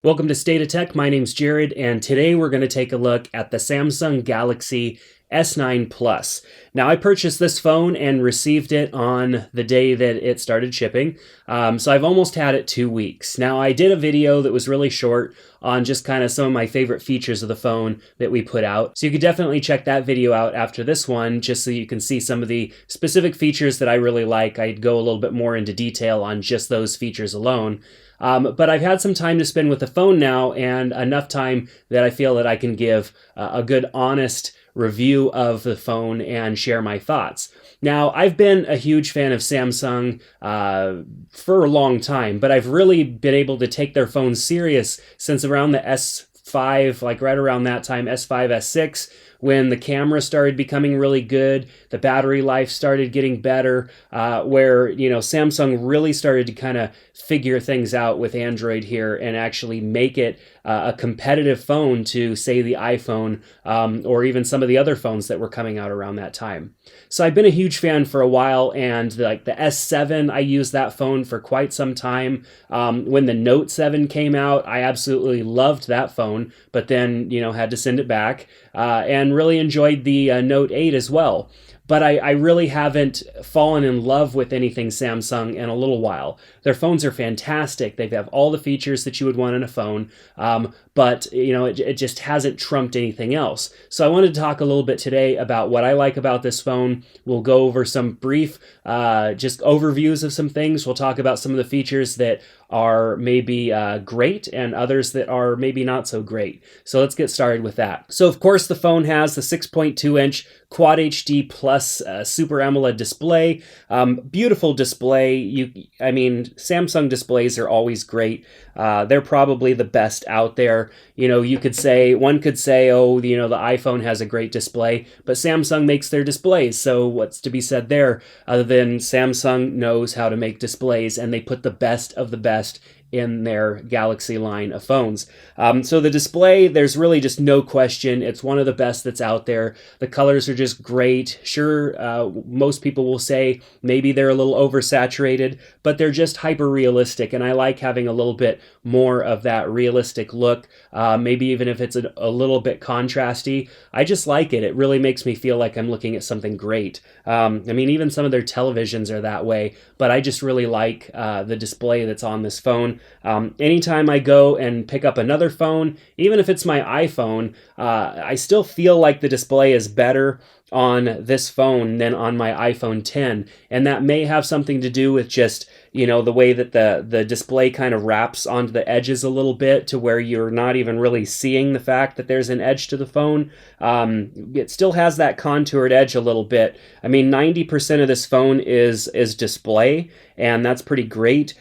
Welcome to State of Tech. My name's Jared, and today we're going to take a look at the Samsung Galaxy S9 Plus. Now, I purchased this phone and received it on the day that it started shipping, so I've almost had it 2 weeks. Now, I did a video that was really short on just kind of some of my favorite features of the phone that we put out, so you could definitely check that video out after this one, just so you can see some of the specific features that I really like. I'd go a little bit more into detail on just those features alone. But I've had some time to spend with the phone now, and enough time that I feel that I can give a good, honest review of the phone and share my thoughts. Now, I've been a huge fan of Samsung for a long time, but I've really been able to take their phones serious since around the S5, like right around that time, S5, S6, when the camera started becoming really good, the battery life started getting better, where, Samsung really started to kind of figure things out with Android here and actually make it a competitive phone to, say, the iPhone or even some of the other phones that were coming out around that time. So I've been a huge fan for a while, and like the S7, I used that phone for quite some time. When the Note 7 came out, I absolutely loved that phone, but then, had to send it back, and really enjoyed the Note 8 as well. But I really haven't fallen in love with anything Samsung in a little while. Their phones are fantastic. They have all the features that you would want in a phone, but it just hasn't trumped anything else. So I wanted to talk a little bit today about what I like about this phone. We'll go over some brief just overviews of some things. We'll talk about some of the features that are maybe great and others that are maybe not so great. So let's get started with that. So of course the phone has the 6.2-inch Quad HD Plus Super AMOLED display. Beautiful display. Samsung displays are always great. They're probably the best out there. One could say, oh, the iPhone has a great display, but Samsung makes their displays. So what's to be said there other than Samsung knows how to make displays, and they put the best of the best in their Galaxy line of phones. So the display, there's really just no question. It's one of the best that's out there. The colors are just great. Sure, most people will say maybe they're a little oversaturated, but they're just hyper realistic, and I like having a little bit more of that realistic look. Maybe even if it's a little bit contrasty, I just like it. It really makes me feel like I'm looking at something great. Even some of their televisions are that way, but I just really like the display that's on this phone. Anytime I go and pick up another phone, even if it's my iPhone, I still feel like the display is better on this phone than on my iPhone 10. And that may have something to do with just, the way that the display kind of wraps onto the edges a little bit to where you're not even really seeing the fact that there's an edge to the phone. It still has that contoured edge a little bit. 90% of this phone is display, and that's pretty great.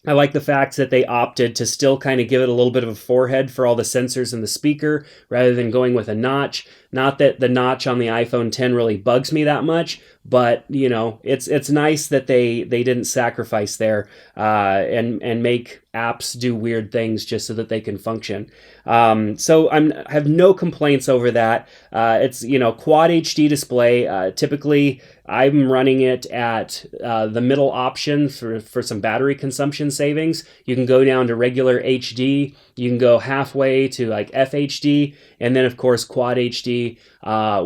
I like the fact that they opted to still kind of give it a little bit of a forehead for all the sensors in the speaker rather than going with a notch. Not that the notch on the iPhone 10 really bugs me that much, but it's nice that they didn't sacrifice there and make apps do weird things just so that they can function. So I have no complaints over that. It's Quad HD display. Typically, I'm running it at the middle option for some battery consumption savings. You can go down to regular HD. You can go halfway to like FHD, and then of course Quad HD,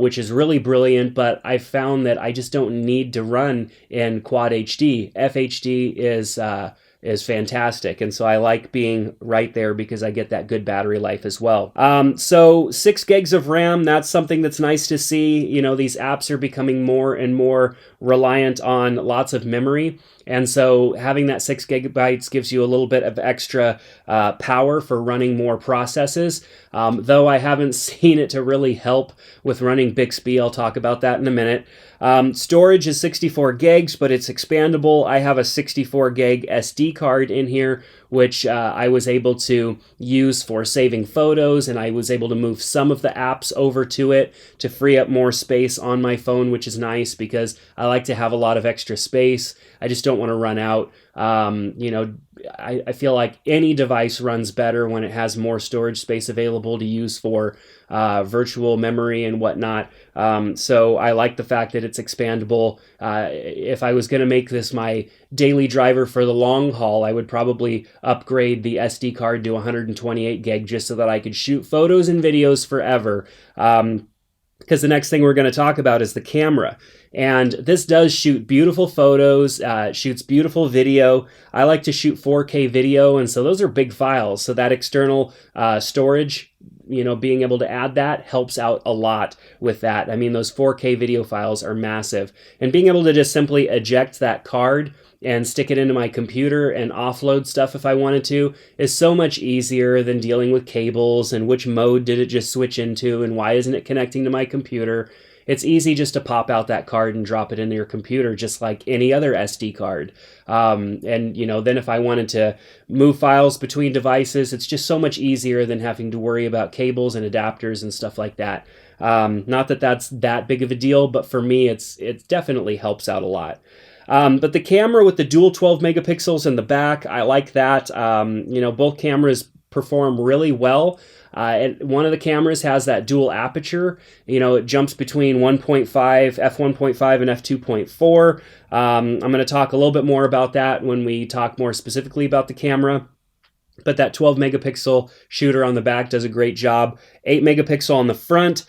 which is really brilliant, but I found that I just don't need to run in Quad HD. FHD is fantastic, and so I like being right there because I get that good battery life as well. So 6 gigs of RAM, that's something that's nice to see. These apps are becoming more and more reliant on lots of memory, and so having that 6 gigabytes gives you a little bit of extra power for running more processes, though I haven't seen it to really help with running Bixby. I'll talk about that in a minute. Storage is 64 gigs, but it's expandable. I have a 64 gig SD card in here, which I was able to use for saving photos, and I was able to move some of the apps over to it to free up more space on my phone, which is nice because I like to have a lot of extra space. I just don't want to run out. I feel like any device runs better when it has more storage space available to use for virtual memory and whatnot. So I like the fact that it's expandable. If I was going to make this my daily driver for the long haul, I would probably upgrade the SD card to 128 gig just so that I could shoot photos and videos forever. Because the next thing we're going to talk about is the camera. And this does shoot beautiful photos, shoots beautiful video. I like to shoot 4K video, and so those are big files. So that external storage, being able to add that helps out a lot with that. I mean, those 4K video files are massive. And being able to just simply eject that card and stick it into my computer and offload stuff if I wanted to is so much easier than dealing with cables and which mode did it just switch into and why isn't it connecting to my computer. It's easy just to pop out that card and drop it into your computer just like any other SD card. And then if I wanted to move files between devices, it's just so much easier than having to worry about cables and adapters and stuff like that. Not that that's that big of a deal, but for me, it definitely helps out a lot. But the camera with the dual 12 megapixels in the back, I like that. Both cameras perform really well. And one of the cameras has that dual aperture. It jumps between 1.5, f1.5 and f2.4. I'm going to talk a little bit more about that when we talk more specifically about the camera. But that 12 megapixel shooter on the back does a great job. 8 megapixel on the front.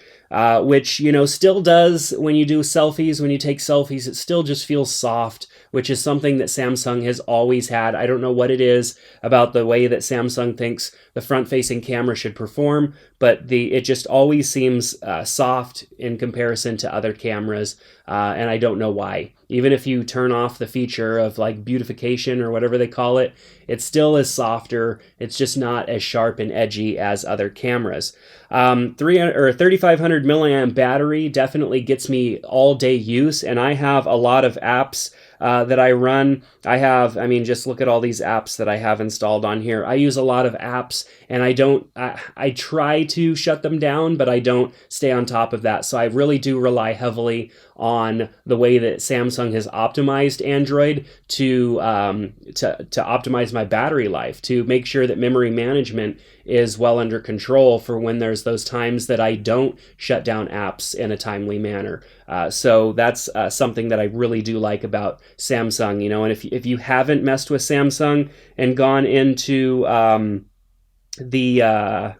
Which, still does, when you do selfies, when you take selfies, it still just feels soft, which is something that Samsung has always had. I don't know what it is about the way that Samsung thinks the front-facing camera should perform, but it just always seems soft in comparison to other cameras, and I don't know why. Even if you turn off the feature of like beautification or whatever they call it, it still is softer. It's just not as sharp and edgy as other cameras. 3,500 milliamp battery definitely gets me all day use, and I have a lot of apps that I run. Just look at all these apps that I have installed on here. I use a lot of apps, and I try to shut them down, but I don't stay on top of that. So I really do rely heavily on the way that Samsung has optimized Android to optimize my battery life, to make sure that memory management is well under control for when there's those times that I don't shut down apps in a timely manner. So that's something that I really do like about Samsung, and if you haven't messed with Samsung and gone into the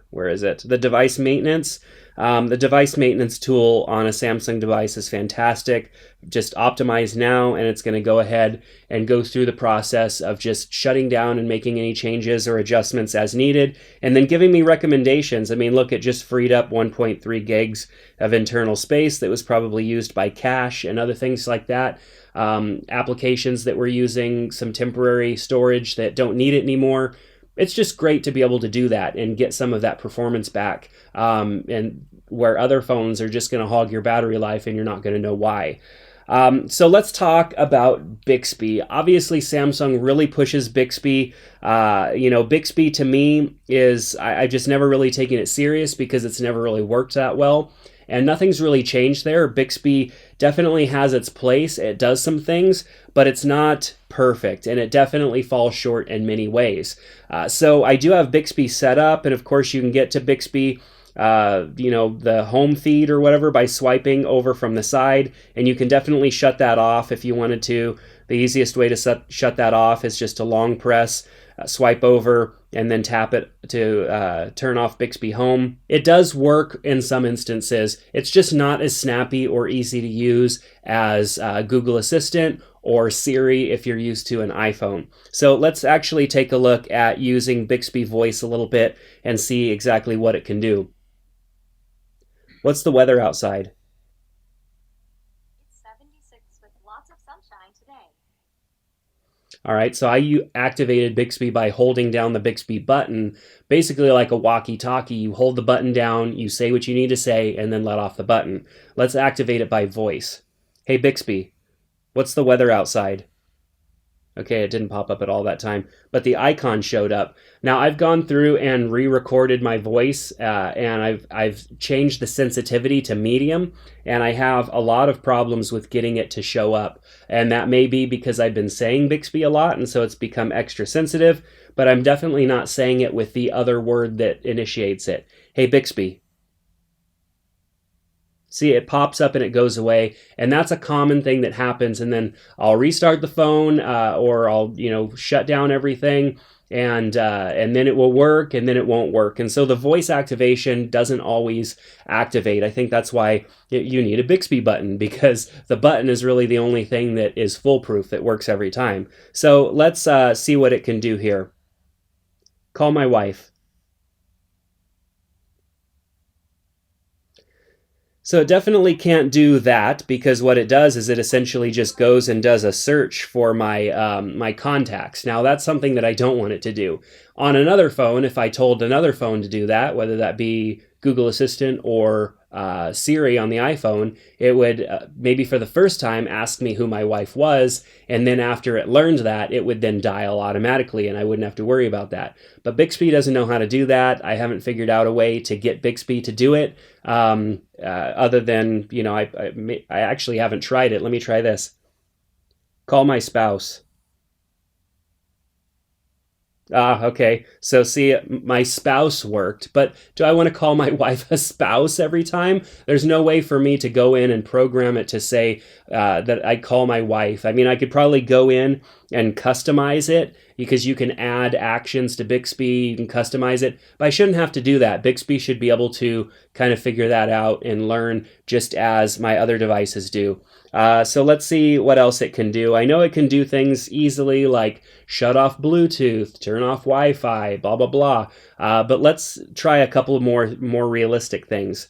device maintenance, the device maintenance tool on a Samsung device is fantastic. Just optimize now, and it's going to go ahead and go through the process of just shutting down and making any changes or adjustments as needed, and then giving me recommendations. Look, it just freed up 1.3 gigs of internal space that was probably used by cache and other things like that. Applications that were using some temporary storage that don't need it anymore. It's just great to be able to do that and get some of that performance back, and where other phones are just going to hog your battery life and you're not going to know why. So let's talk about Bixby. Obviously, Samsung really pushes Bixby. Bixby to me is, I've just never really taken it serious because it's never really worked that well. And nothing's really changed there. Bixby definitely has its place. It does some things, but it's not perfect, and it definitely falls short in many ways. So I do have Bixby set up, and of course you can get to Bixby, the home feed or whatever, by swiping over from the side, and you can definitely shut that off if you wanted to. The easiest way to shut that off is just to long press, swipe over, and then tap it to turn off Bixby Home. It does work in some instances. It's just not as snappy or easy to use as Google Assistant or Siri if you're used to an iPhone. So let's actually take a look at using Bixby Voice a little bit and see exactly what it can do. What's the weather outside? It's 76 with lots of sunshine today. All right, so I activated Bixby by holding down the Bixby button, basically like a walkie-talkie. You hold the button down, you say what you need to say, and then let off the button. Let's activate it by voice. Hey Bixby, what's the weather outside? Okay, it didn't pop up at all that time, but the icon showed up. Now I've gone through and re-recorded my voice, and I've changed the sensitivity to medium, and I have a lot of problems with getting it to show up. And that may be because I've been saying Bixby a lot, and so it's become extra sensitive. But I'm definitely not saying it with the other word that initiates it. Hey Bixby. See, it pops up and it goes away, and that's a common thing that happens. And then I'll restart the phone, or I'll shut down everything, and then it will work, and then it won't work. And so the voice activation doesn't always activate. I think that's why you need a Bixby button, because the button is really the only thing that is foolproof, that works every time. So let's see what it can do here. Call my wife. So it definitely can't do that, because what it does is it essentially just goes and does a search for my contacts. Now that's something that I don't want it to do. On another phone, if I told another phone to do that, whether that be Google Assistant or Siri on the iPhone, it would maybe for the first time ask me who my wife was, and then after it learned that, it would then dial automatically, and I wouldn't have to worry about that. But Bixby doesn't know how to do that. I haven't figured out a way to get Bixby to do it, other than, I actually haven't tried it. Let me try this. Call my spouse. Okay. So see, my spouse worked, but do I want to call my wife a spouse every time? There's no way for me to go in and program it to say that I call my wife. I mean, I could probably go in and customize it, because you can add actions to Bixby, you can customize it, but I shouldn't have to do that. Bixby should be able to kind of figure that out and learn just as my other devices do. So let's see what else it can do. I know it can do things easily like shut off Bluetooth, turn off Wi-Fi, blah, blah, blah. But let's try a couple more realistic things.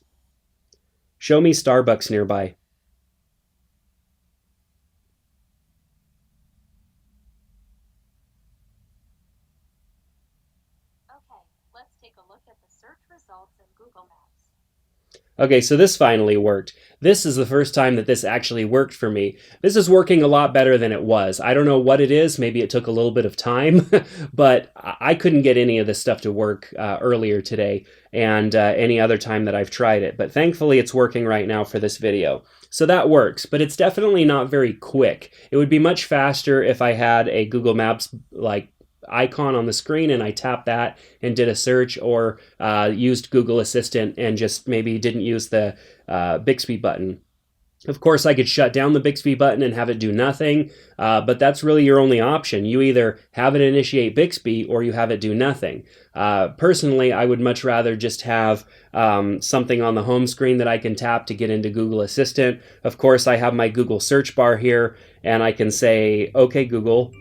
Show me Starbucks nearby. Okay, let's take a look at the search results in Google Maps. Okay, so this finally worked. This is the first time that this actually worked for me. This is working a lot better than it was. I don't know what it is. Maybe it took a little bit of time, but I couldn't get any of this stuff to work earlier today, and any other time that I've tried it. But thankfully it's working right now for this video. So that works, but it's definitely not very quick. It would be much faster if I had a Google Maps icon on the screen and I tapped that and did a search, or used Google Assistant and just maybe didn't use the Bixby button. Of course, I could shut down the Bixby button and have it do nothing, but that's really your only option. You either have it initiate Bixby or you have it do nothing. Personally, I would much rather just have something on the home screen that I can tap to get into Google Assistant. Of course, I have my Google search bar here, and I can say, "Okay, Google,"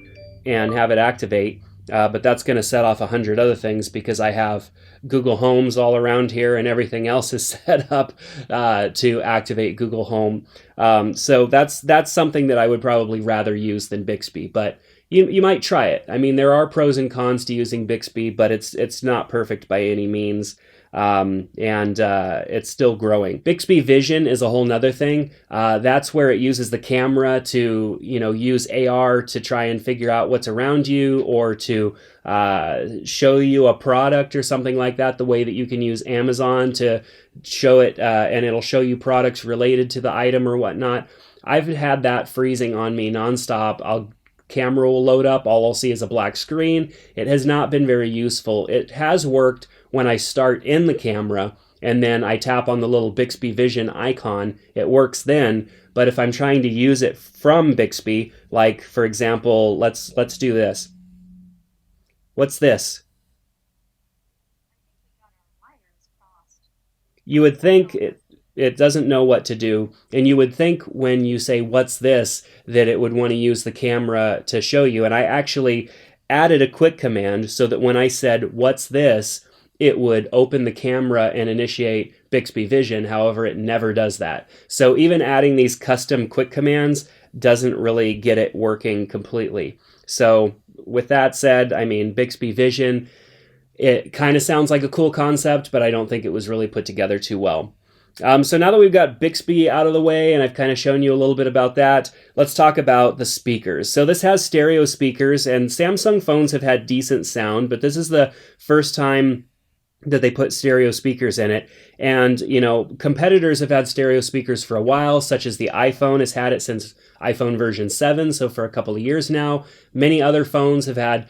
and have it activate. But that's going to set off 100 other things, because I have Google Homes all around here and everything else is set up to activate Google Home. So that's something that I would probably rather use than Bixby, but you might try it. I mean, there are pros and cons to using Bixby, but it's not perfect by any means. And it's still growing. Bixby Vision is a whole nother thing. That's where it uses the camera to, use AR to try and figure out what's around you, or to show you a product or something like that, the way that you can use Amazon to show it, and it'll show you products related to the item or whatnot. I've had that freezing on me nonstop. Camera will load up, all I'll see is a black screen. It has not been very useful. It has worked when I start in the camera and then I tap on the little Bixby Vision icon. It works then, but if I'm trying to use it from Bixby, like for example, let's do this. What's this? You would think it doesn't know what to do, and you would think when you say "what's this" that it would want to use the camera to show you. And I actually added a quick command so that when I said "what's this," it would open the camera and initiate Bixby Vision. However, it never does that. So even adding these custom quick commands doesn't really get it working completely. So with that said, I mean, Bixby Vision, it kind of sounds like a cool concept, but I don't think it was really put together too well. So now that we've got Bixby out of the way and I've kind of shown you a little bit about that, let's talk about the speakers. So this has stereo speakers, and Samsung phones have had decent sound, but this is the first time that they put stereo speakers in it. And, competitors have had stereo speakers for a while, such as the iPhone has had it since iPhone version 7, so for a couple of years now. Many other phones have had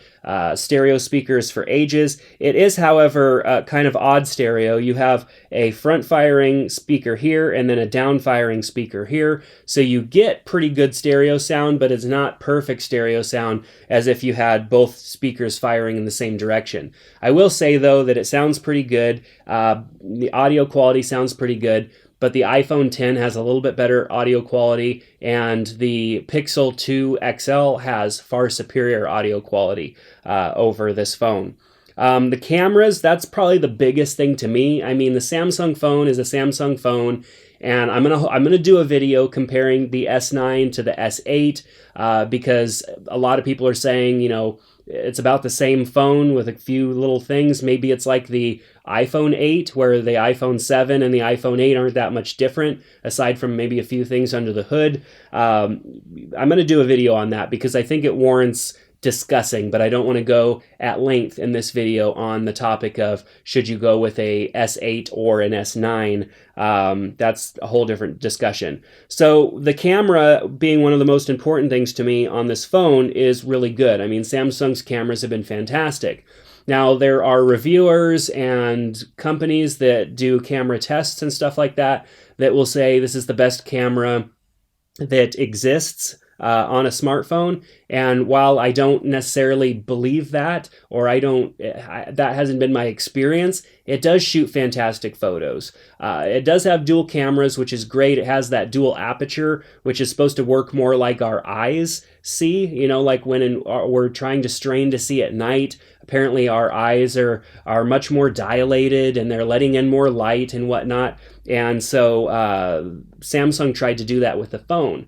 stereo speakers for ages. It is, however, kind of odd stereo. You have a front-firing speaker here and then a down-firing speaker here, so you get pretty good stereo sound, but it's not perfect stereo sound as if you had both speakers firing in the same direction. I will say, though, that it sounds pretty good. The audio quality sounds pretty good, but the iPhone X has a little bit better audio quality, and the Pixel 2 XL has far superior audio quality over this phone. The cameras, that's probably the biggest thing to me. I mean, the Samsung phone is a Samsung phone, and I'm gonna do a video comparing the S9 to the S8 because a lot of people are saying, it's about the same phone with a few little things. Maybe it's like the iPhone 8, where the iPhone 7 and the iPhone 8 aren't that much different, aside from maybe a few things under the hood. I'm going to do a video on that because I think it warrants discussing, but I don't want to go at length in this video on the topic of should you go with a S8 or an S9. That's a whole different discussion. So the camera, being one of the most important things to me on this phone, is really good. I mean, Samsung's cameras have been fantastic. Now, there are reviewers and companies that do camera tests and stuff like that that will say this is the best camera that exists on a smartphone. And while I don't necessarily believe that, or that hasn't been my experience, it does shoot fantastic photos. It does have dual cameras, which is great. It has that dual aperture, which is supposed to work more like our eyes see, like when we're trying to strain to see at night. Apparently our eyes are much more dilated and they're letting in more light and whatnot. And so Samsung tried to do that with the phone.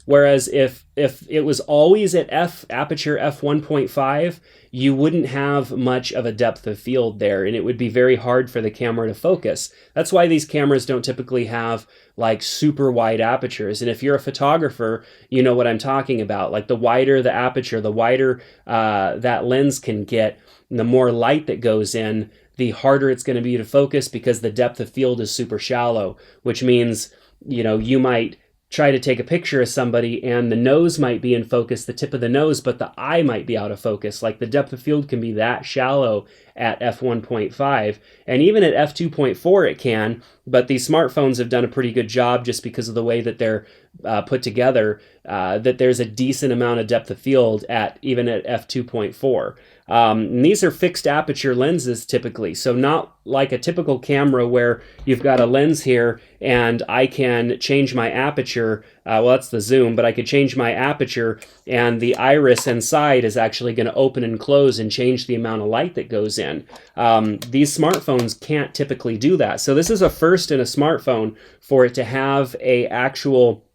Whereas if it was always at aperture f1.5, you wouldn't have much of a depth of field there, and it would be very hard for the camera to focus. That's why these cameras don't typically have like super wide apertures. And if you're a photographer, you know what I'm talking about. Like the wider the aperture, the wider that lens can get, and the more light that goes in, the harder it's going to be to focus because the depth of field is super shallow, which means, you might try to take a picture of somebody and the nose might be in focus, the tip of the nose, but the eye might be out of focus. Like the depth of field can be that shallow at f1.5, and even at f2.4 it can, but these smartphones have done a pretty good job just because of the way that they're put together, that there's a decent amount of depth of field even at f2.4. And these are fixed aperture lenses typically, so not like a typical camera where you've got a lens here and I can change my aperture. Well, that's the zoom, but I could change my aperture and the iris inside is actually going to open and close and change the amount of light that goes in. These smartphones can't typically do that. So this is a first in a smartphone for it to have a actual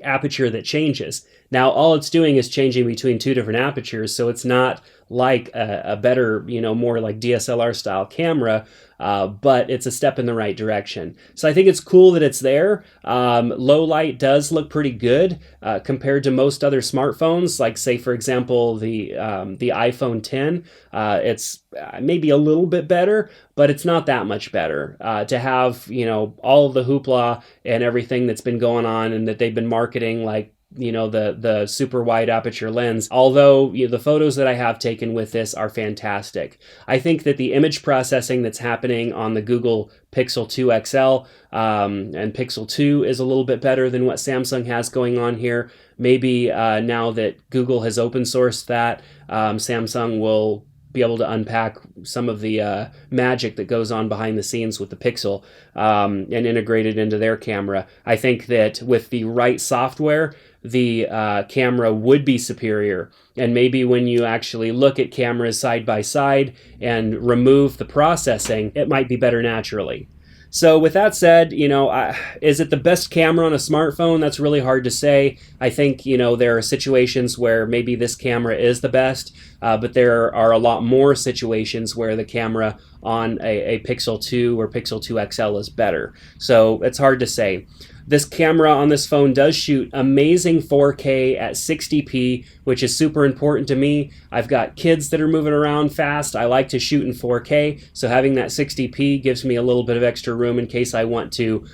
aperture that changes. Now, all it's doing is changing between two different apertures, so it's not like a better, more like DSLR style camera, but it's a step in the right direction. So I think it's cool that it's there. Low light does look pretty good compared to most other smartphones, like say, for example, the iPhone X. It's maybe a little bit better, but it's not that much better. To have, all of the hoopla and everything that's been going on and that they've been marketing, like, the super wide aperture lens, although the photos that I have taken with this are fantastic. I think that the image processing that's happening on the Google Pixel 2 XL and Pixel 2 is a little bit better than what Samsung has going on here. Maybe now that Google has open sourced that, Samsung will be able to unpack some of the magic that goes on behind the scenes with the Pixel and integrate it into their camera. I think that with the right software, the camera would be superior. And maybe when you actually look at cameras side by side and remove the processing, it might be better naturally. So with that said, is it the best camera on a smartphone? That's really hard to say. I think, there are situations where maybe this camera is the best, but there are a lot more situations where the camera on a Pixel 2 or Pixel 2 XL is better. So it's hard to say. This camera on this phone does shoot amazing 4K at 60p, which is super important to me. I've got kids that are moving around fast. I like to shoot in 4K, so having that 60p gives me a little bit of extra room in case I want to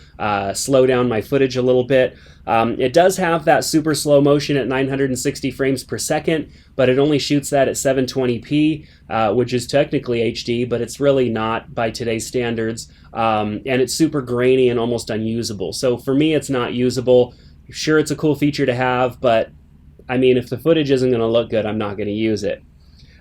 slow down my footage a little bit. It does have that super slow motion at 960 frames per second, but it only shoots that at 720p, which is technically HD, but it's really not by today's standards. And it's super grainy and almost unusable. So for me, it's not usable. Sure, it's a cool feature to have, but I mean, if the footage isn't going to look good, I'm not going to use it.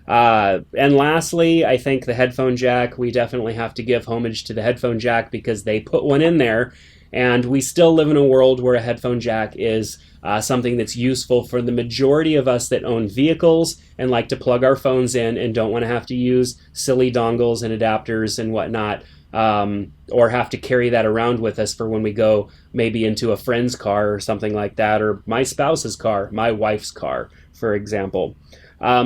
And lastly, I think the headphone jack, we definitely have to give homage to the headphone jack because they put one in there, and we still live in a world where a headphone jack is something that's useful for the majority of us that own vehicles and like to plug our phones in and don't want to have to use silly dongles and adapters and whatnot, or have to carry that around with us for when we go maybe into a friend's car or something like that, or my spouse's car, my wife's car, for example.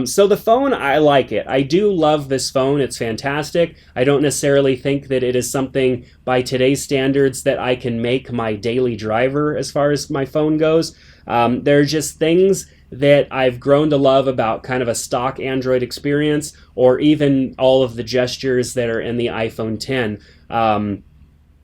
So the phone, I like it. I do love this phone. It's fantastic. I don't necessarily think that it is something by today's standards that I can make my daily driver as far as my phone goes. There are just things that I've grown to love about kind of a stock Android experience, or even all of the gestures that are in the iPhone 10,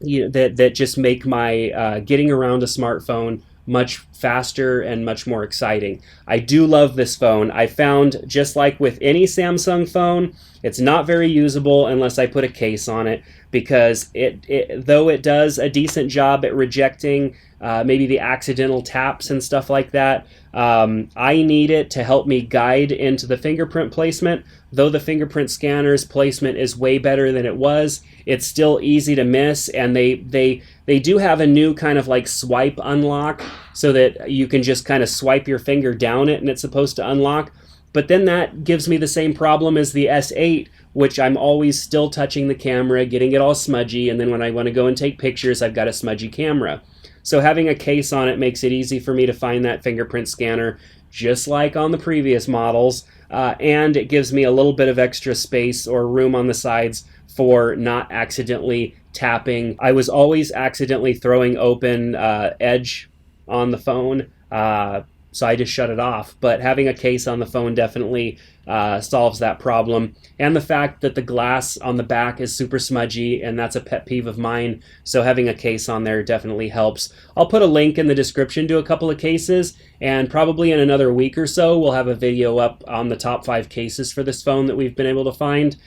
that just make my getting around a smartphone much faster and much more exciting. I do love this phone. I found, just like with any Samsung phone, it's not very usable unless I put a case on it, because though it does a decent job at rejecting maybe the accidental taps and stuff like that, I need it to help me guide into the fingerprint placement. Though the fingerprint scanner's placement is way better than it was, it's still easy to miss, and they do have a new kind of like swipe unlock so that you can just kind of swipe your finger down it and it's supposed to unlock. But then that gives me the same problem as the S8, which I'm always still touching the camera, getting it all smudgy, and then when I want to go and take pictures, I've got a smudgy camera. So having a case on it makes it easy for me to find that fingerprint scanner, just like on the previous models, and it gives me a little bit of extra space or room on the sides for not accidentally tapping. I was always accidentally throwing open Edge on the phone, so I just shut it off. But having a case on the phone definitely solves that problem. And the fact that the glass on the back is super smudgy, and that's a pet peeve of mine, so having a case on there definitely helps. I'll put a link in the description to a couple of cases, and probably in another week or so we'll have a video up on the top 5 cases for this phone that we've been able to find,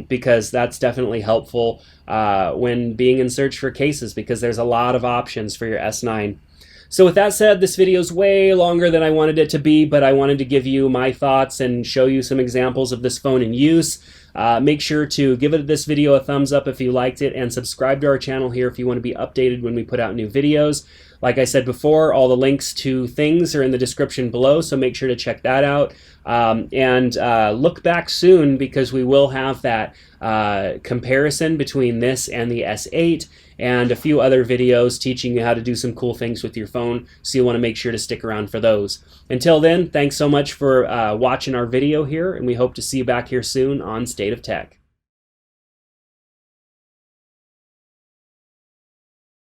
because that's definitely helpful when being in search for cases, because there's a lot of options for your S9. So with that said, this video is way longer than I wanted it to be, but I wanted to give you my thoughts and show you some examples of this phone in use. Make sure to give this video a thumbs up if you liked it, and subscribe to our channel here if you want to be updated when we put out new videos. Like I said before, all the links to things are in the description below, so make sure to check that out. And look back soon, because we will have that comparison between this and the S8, and a few other videos teaching you how to do some cool things with your phone, so you want to make sure to stick around for those. Until then, thanks so much for watching our video here, and we hope to see you back here soon on State of Tech.